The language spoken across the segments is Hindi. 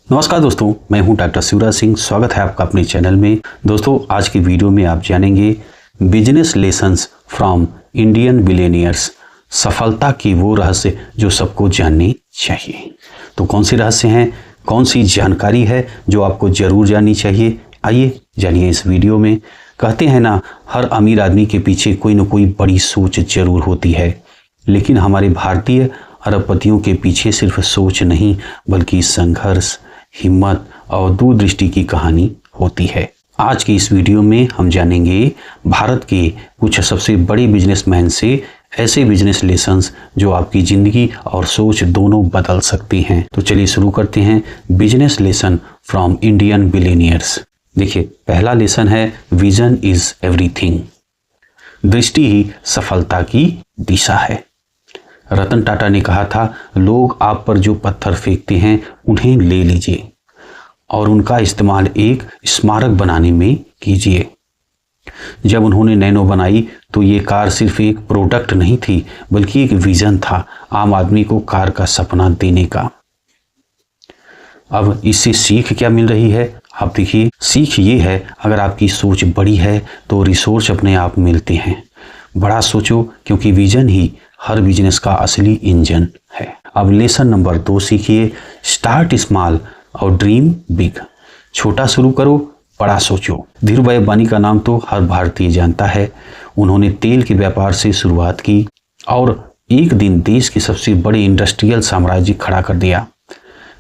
नमस्कार दोस्तों, मैं हूं डॉक्टर शिवराज सिंह। स्वागत है आपका अपने चैनल में। दोस्तों, आज की वीडियो में आप जानेंगे business lessons from Indian billionaires. सफलता की वो रहस्य जो सबको जानने चाहिए। तो कौन से रहस्य हैं, कौन सी जानकारी है जो आपको जरूर जाननी चाहिए, आइए जानिए इस वीडियो में। कहते हैं ना, हर अमीर आदमी के पीछे कोई न कोई बड़ी सोच जरूर होती है, लेकिन हमारे भारतीय अरबपतियों के पीछे सिर्फ सोच नहीं बल्कि संघर्ष, हिम्मत और दूरदृष्टि की कहानी होती है। आज की इस वीडियो में हम जानेंगे भारत के कुछ सबसे बड़े बिजनेसमैन से ऐसे बिजनेस लेसन्स जो आपकी जिंदगी और सोच दोनों बदल सकती हैं। तो चलिए शुरू करते हैं। Business lesson from Indian billionaires. देखिए, पहला लेसन है विजन इज एवरीथिंग। दृष्टि ही सफलता की दिशा है। रतन टाटा ने कहा था, लोग आप पर जो पत्थर फेंकते हैं उन्हें ले लीजिए और उनका इस्तेमाल एक स्मारक बनाने में कीजिए। जब उन्होंने नैनो बनाई तो ये कार सिर्फ एक प्रोडक्ट नहीं थी बल्कि एक विजन था, आम आदमी को कार का सपना देने का। अब इससे सीख क्या मिल रही है, आप देखिए। सीख ये है, अगर आपकी सोच बड़ी है तो रिसोर्स अपने आप मिलते हैं। बड़ा सोचो, क्योंकि विजन ही हर बिजनेस का असली इंजन है। अब लेसन नंबर 2 सीखिए, स्टार्ट स्मॉल और ड्रीम बिग। छोटा शुरू करो, बड़ा सोचो। धीरूभाई अंबानी का नाम तो हर भारतीय जानता है। उन्होंने तेल के व्यापार से शुरुआत की और एक दिन देश के सबसे बड़े इंडस्ट्रियल साम्राज्य खड़ा कर दिया।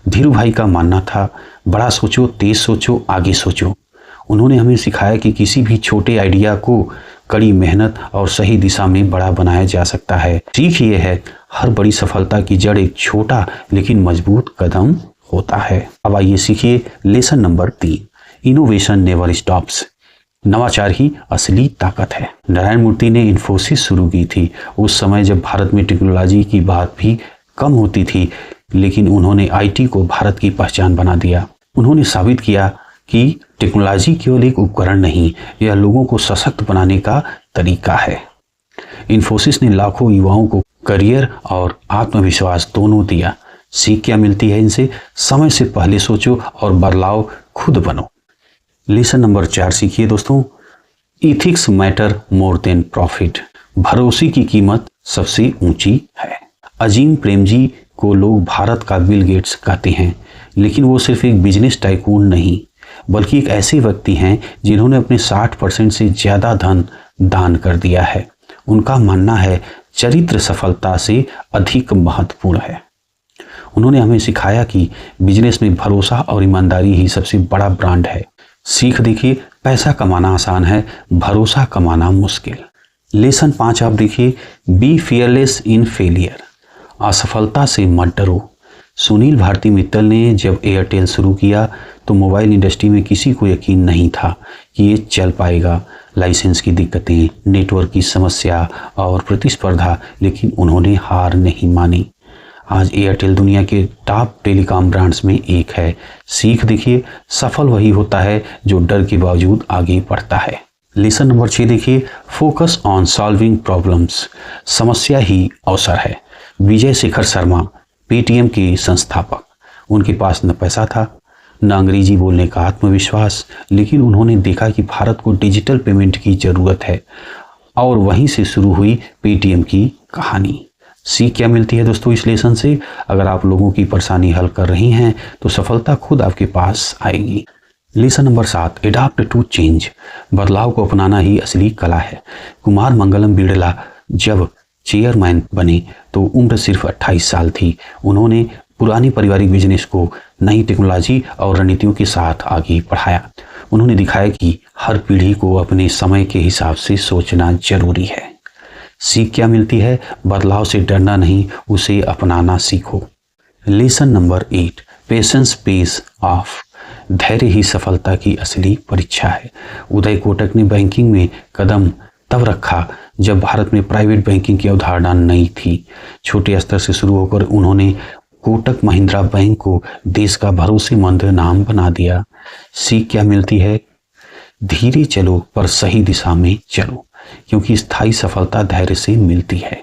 धीरूभाई का मानना था, बड़ा सोचो, तेज सोचो, आगे सोचो। उन्होंने हमें सिखाया कि किसी भी छोटे आइडिया को कड़ी मेहनत और सही दिशा में बड़ा बनाया जा सकता है। सीख ये है, हर बड़ी सफलता की जड़ एक छोटा लेकिन मजबूत कदम होता है। अब आइए सीखिए lesson number 3, innovation never stops. नवाचार ही असली ताकत है। नारायण मूर्ति ने इन्फोसिस शुरू की थी उस समय जब भारत में टेक्नोलॉजी की बात भी कम होती थी, लेकिन उन्होंने आईटी को भारत की पहचान बना दिया। उन्होंने साबित किया कि टेक्नोलॉजी केवल एक उपकरण नहीं, यह लोगों को सशक्त बनाने का तरीका है। इन्फोसिस ने लाखों युवाओं को करियर और आत्मविश्वास दोनों दिया। सीख क्या मिलती है इनसे? समय से पहले सोचो और बदलाव खुद बनो। लेसन नंबर 4 सीखिए दोस्तों, ethics matter more than profit. भरोसे की कीमत सबसे ऊंची है। अजीम प्रेमजी को लोग भारत का बिल गेट्स कहते हैं, लेकिन वो सिर्फ एक बिजनेस टाइकून नहीं बल्कि एक ऐसे व्यक्ति हैं जिन्होंने अपने 60% से ज़्यादा धन दान कर दिया है। उनका मानना है, चरित्र सफलता से अधिक महत्वपूर्ण है। उन्होंने हमें सिखाया कि बिजनेस में भरोसा और ईमानदारी ही सबसे बड़ा ब्रांड है। सीख देखिए, पैसा कमाना आसान है, भरोसा कमाना मुश्किल। लेसन 5 आप देखिए, बी फियरलेस इन फेलियर। असफलता से मत डरो। सुनील भारती मित्तल ने जब एयरटेल शुरू किया तो मोबाइल इंडस्ट्री में किसी को यकीन नहीं था कि ये चल पाएगा। लाइसेंस की दिक्कतें, नेटवर्क की समस्या और प्रतिस्पर्धा, लेकिन उन्होंने हार नहीं मानी। आज एयरटेल दुनिया के टॉप टेलीकॉम ब्रांड्स में एक है। सीख देखिए, सफल वही होता है जो डर के बावजूद आगे बढ़ता है। लेसन नंबर 6 देखिए, फोकस ऑन सॉल्विंग प्रॉब्लम्स। समस्या ही अवसर है। विजय शेखर शर्मा, पेटीएम के संस्थापक, उनके पास न पैसा था न अंग्रेजी बोलने का आत्मविश्वास, लेकिन उन्होंने देखा कि भारत को डिजिटल पेमेंट की ज़रूरत है और वहीं से शुरू हुई पेटीएम की कहानी। सीख क्या मिलती है दोस्तों इस लेसन से? अगर आप लोगों की परेशानी हल कर रही हैं तो सफलता खुद आपके पास आएगी। Lesson number 7, adapt to change. बदलाव को अपनाना ही असली कला है। कुमार मंगलम बिरला जब चेयरमैन बने तो उम्र सिर्फ 28 साल थी। उन्होंने पुरानी पारिवारिक बिजनेस को नई टेक्नोलॉजी और रणनीतियों के साथ आगे बढ़ाया। उन्होंने दिखाया कि हर पीढ़ी को अपने समय के हिसाब से सोचना जरूरी है। सीख क्या मिलती है? बदलाव से डरना नहीं, उसे अपनाना सीखो। Lesson number 8, patience page of. धैर्य ही सफलता की असली परीक्षा है। उदय कोटक ने बैंकिंग में कदम तब रखा जब भारत में प्राइवेट बैंकिंग की अवधारणा नई थी। छोटे स्तर से शुरू होकर उन्होंने कोटक महिंद्रा बैंक को देश का भरोसेमंद नाम बना दिया। सीख क्या मिलती है? धीरे चलो पर सही दिशा में चलो, क्योंकि स्थायी सफलता धैर्य से मिलती है।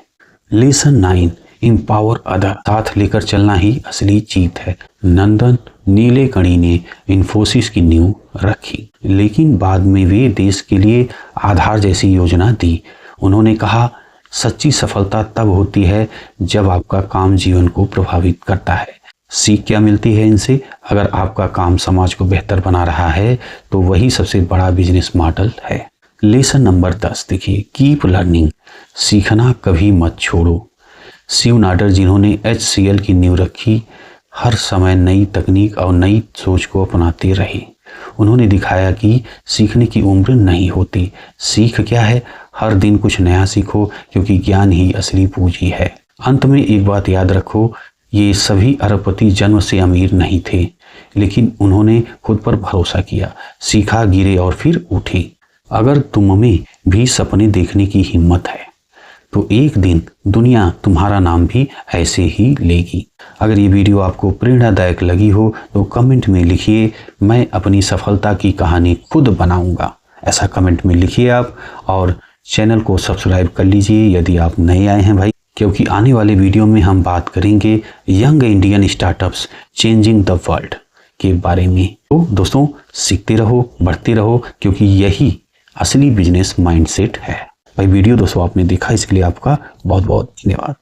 लेसन 9, एम्पावर अदर, साथ लेकर चलना ही असली जीत है। नंदन नीलेकणी ने इन्फोसिस की नींव रखी, लेकिन बाद में वे देश के लिए आधार जैसी योजना दी। उन्होंने कहा, सच्ची सफलता तब होती है जब आपका काम जीवन को प्रभावित करता है। सीख क्या मिलती है इनसे? अगर आपका काम समाज को बेहतर बना रहा है तो वही सबसे बड़ा बिजनेस मॉडल है। लेसन नंबर 10 देखिए, कीप लर्निंग, सीखना कभी मत छोड़ो। शिव नाडर, जिन्होंने HCL की नींव रखी, हर समय नई तकनीक और नई सोच को अपनाते रहे। उन्होंने दिखाया कि सीखने की उम्र नहीं होती। सीख क्या है? हर दिन कुछ नया सीखो, क्योंकि ज्ञान ही असली पूंजी है। अंत में एक बात याद रखो, ये सभी अरबपति जन्म से अमीर नहीं थे, लेकिन उन्होंने खुद पर भरोसा किया, सीखा, गिरे और फिर उठे। अगर तुम में भी सपने देखने की हिम्मत है तो एक दिन दुनिया तुम्हारा नाम भी ऐसे ही लेगी। अगर ये वीडियो आपको प्रेरणादायक लगी हो तो कमेंट में लिखिए, मैं अपनी सफलता की कहानी खुद बनाऊंगा। ऐसा कमेंट में लिखिए आप, और चैनल को सब्सक्राइब कर लीजिए यदि आप नए आए हैं भाई, क्योंकि आने वाले वीडियो में हम बात करेंगे young Indian startups changing the world के बारे में। तो दोस्तों, सीखते रहो, बढ़ते रहो, क्योंकि यही असली बिजनेस माइंडसेट है। भाई वीडियो दोस्तों आपने देखा, इसके लिए आपका बहुत बहुत धन्यवाद।